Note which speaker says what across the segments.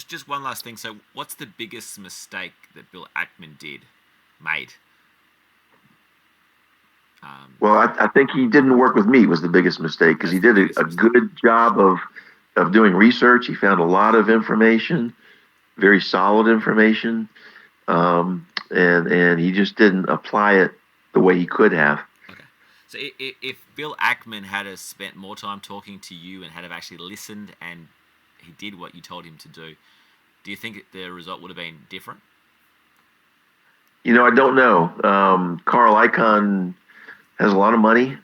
Speaker 1: Just one last thing. So, what's the biggest mistake that Bill Ackman made?
Speaker 2: Well, I think he didn't work with me was the biggest mistake, because he did a good job of doing research. He found a lot of information, very solid information, and he just didn't apply it the way he could have.
Speaker 1: Okay. So if Bill Ackman had spent more time talking to you and had have actually listened and he did what you told him to do you think the result would have been different?
Speaker 2: I don't know. Carl Icahn has a lot of money.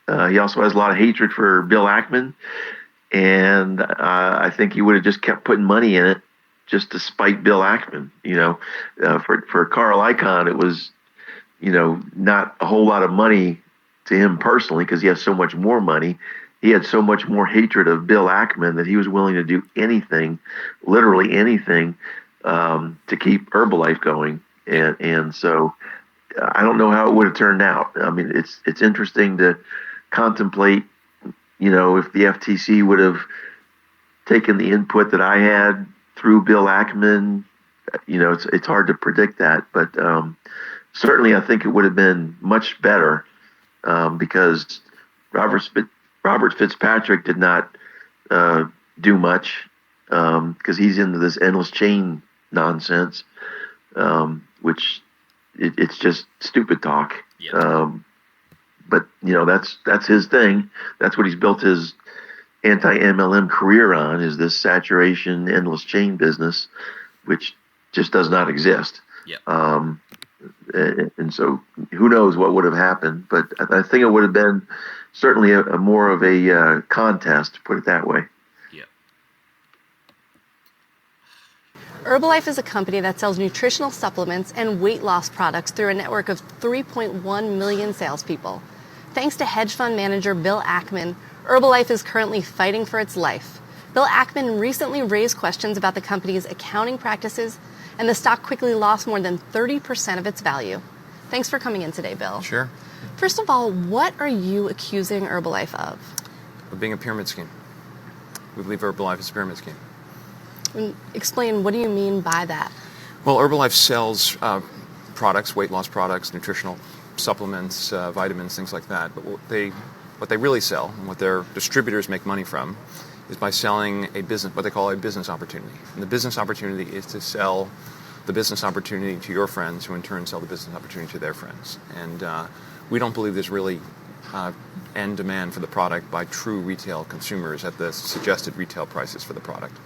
Speaker 2: He also has a lot of hatred for Bill Ackman. And I think he would have just kept putting money in it just to spite Bill Ackman. For Carl Icahn, it was, not a whole lot of money to him personally, because he has so much more money. He had so much more hatred of Bill Ackman that he was willing to do anything, literally anything, to keep Herbalife going. And so I don't know how it would have turned out. I mean, it's interesting to contemplate, if the FTC would have taken the input that I had through Bill Ackman. It's hard to predict that, but certainly I think it would have been much better, because Robert FitzPatrick did not do much, because he's into this endless chain nonsense, which it's just stupid talk.
Speaker 1: Yep.
Speaker 2: But that's his thing. That's what he's built his anti-MLM career on, is this saturation endless chain business, which just does not exist.
Speaker 1: Yep.
Speaker 2: And so who knows what would have happened, but I think it would have been certainly a more of a contest, to put it that way.
Speaker 1: Yep.
Speaker 3: Herbalife is a company that sells nutritional supplements and weight loss products through a network of 3.1 million salespeople. Thanks to hedge fund manager Bill Ackman, Herbalife is currently fighting for its life. Bill Ackman recently raised questions about the company's accounting practices, and the stock quickly lost more than 30% of its value. Thanks for coming in today, Bill.
Speaker 4: Sure.
Speaker 3: First of all, what are you accusing Herbalife of?
Speaker 4: Of being a pyramid scheme. We believe Herbalife is a pyramid scheme.
Speaker 3: Explain, what do you mean by that?
Speaker 4: Well, Herbalife sells products, weight loss products, nutritional supplements, vitamins, things like that. But what they really sell, and what their distributors make money from, is by selling what they call a business opportunity. And the business opportunity is to sell the business opportunity to your friends, who in turn sell the business opportunity to their friends. And we don't believe there's really end demand for the product by true retail consumers at the suggested retail prices for the product.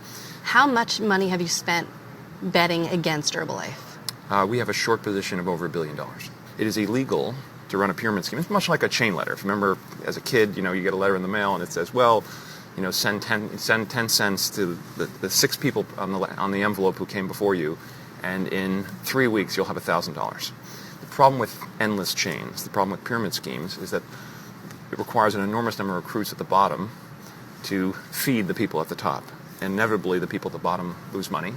Speaker 3: How much money have you spent betting against Herbalife?
Speaker 4: We have a short position of over $1 billion. It is illegal to run a pyramid scheme. It's much like a chain letter. If you remember, as a kid, you get a letter in the mail and it says, well, send 10 cents to the 6 people on the envelope who came before you, and in 3 weeks you'll have $1,000. The problem with endless chains, the problem with pyramid schemes, is that it requires an enormous number of recruits at the bottom to feed the people at the top. And inevitably, the people at the bottom lose money,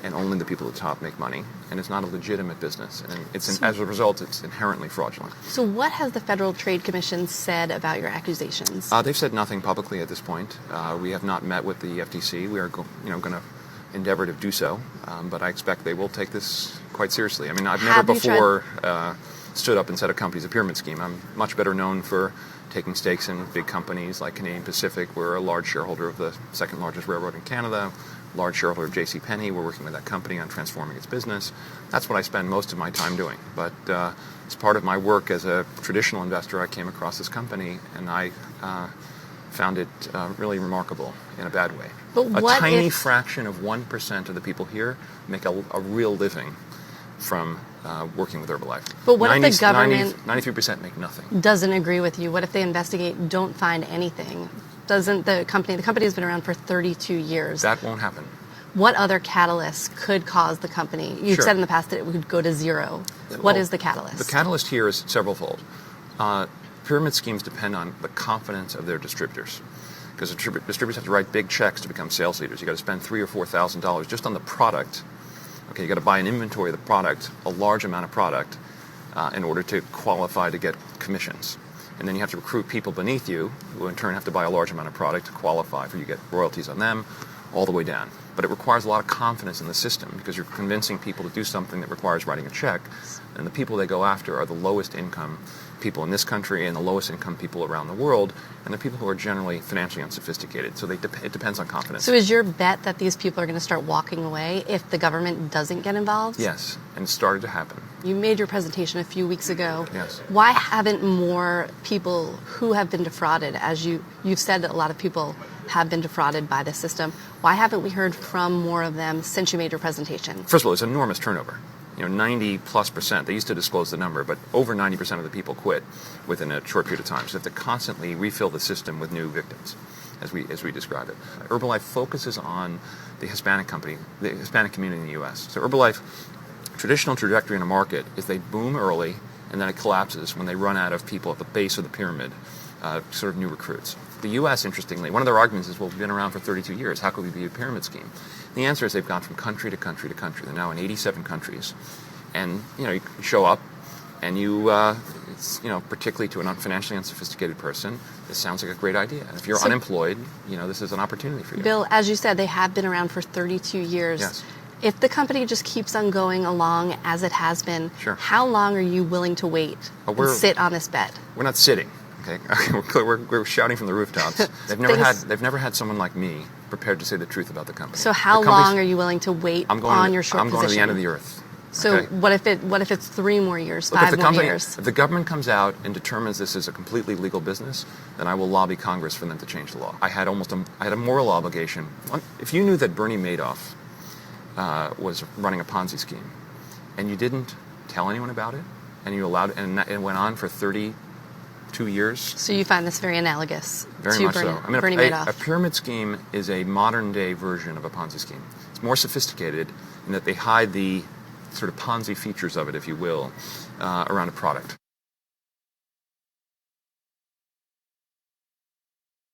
Speaker 4: and only the people at the top make money, and it's not a legitimate business. And as a result, it's inherently fraudulent.
Speaker 3: So what has the Federal Trade Commission said about your accusations?
Speaker 4: They've said nothing publicly at this point. We have not met with the FTC. We are going to endeavor to do so, but I expect they will take this quite seriously. I mean, I've never before stood up and said a company's a pyramid scheme. I'm much better known for taking stakes in big companies like Canadian Pacific. We're a large shareholder of the second largest railroad in Canada, large shareholder of JCPenney. We're working with that company on transforming its business. That's what I spend most of my time doing. But as part of my work as a traditional investor, I came across this company, and I found it really remarkable in a bad way.
Speaker 3: But
Speaker 4: a tiny fraction of 1% of the people here make a real living from working with Herbalife.
Speaker 3: But what if the government
Speaker 4: 93% make nothing?
Speaker 3: Doesn't agree with you? What if they investigate, don't find anything? Doesn't the company has been around for 32 years.
Speaker 4: That won't happen.
Speaker 3: What other catalysts could cause the company? You've said in the past that it would go to zero. What is the catalyst?
Speaker 4: The catalyst here is several-fold. Pyramid schemes depend on the confidence of their distributors, because distributors have to write big checks to become sales leaders. You've got to spend $3,000 or $4,000 just on the product. Okay, you got to buy an inventory of the product, a large amount of product, in order to qualify to get commissions. And then you have to recruit people beneath you, who in turn have to buy a large amount of product to qualify for you get royalties on them, all the way down. but it requires a lot of confidence in the system because you're convincing people to do something that requires writing a check, and the people they go after are the lowest income people in this country and the lowest income people around the world, and the people who are generally financially unsophisticated. So it depends on confidence.
Speaker 3: So is your bet that these people are going to start walking away if the government doesn't get involved?
Speaker 4: Yes, and it started to happen.
Speaker 3: You made your presentation a few weeks ago.
Speaker 4: Yes.
Speaker 3: Why haven't more people who have been defrauded, as you've said that a lot of people have been defrauded by the system, why haven't we heard from more of them since you made your presentation?
Speaker 4: First of all, it's enormous turnover. 90+%. They used to disclose the number, but over 90% of the people quit within a short period of time. So they have to constantly refill the system with new victims, as we describe it. Herbalife focuses on the Hispanic community in the U.S. So Herbalife, traditional trajectory in a market is they boom early and then it collapses when they run out of people at the base of the pyramid, sort of new recruits. The U.S., interestingly, one of their arguments is, well, we've been around for 32 years. How could we be a pyramid scheme? The answer is they've gone from country to country to country. They're now in 87 countries. And, you show up and particularly to a financially unsophisticated person, this sounds like a great idea. And if you're unemployed, this is an opportunity for you.
Speaker 3: Bill, as you said, they have been around for 32 years.
Speaker 4: Yes.
Speaker 3: If the company just keeps on going along as it has been,
Speaker 4: sure.
Speaker 3: How long are you willing to wait and sit on this bet?
Speaker 4: We're not sitting. Okay, we're shouting from the rooftops. They've never had someone like me prepared to say the truth about the company.
Speaker 3: So how long are you willing to wait on your short position?
Speaker 4: I'm going to the end of the earth.
Speaker 3: So
Speaker 4: okay?
Speaker 3: What if it's 3 more years, 5 more years?
Speaker 4: If the government comes out and determines this is a completely legal business, then I will lobby Congress for them to change the law. I had a moral obligation. If you knew that Bernie Madoff was running a Ponzi scheme, and you didn't tell anyone about it, and you allowed it, and it went on for 32 years.
Speaker 3: So you find this very analogous
Speaker 4: very
Speaker 3: to
Speaker 4: much so.
Speaker 3: Bernie Madoff?
Speaker 4: A pyramid scheme is a modern-day version of a Ponzi scheme. It's more sophisticated in that they hide the sort of Ponzi features of it, if you will, around a product.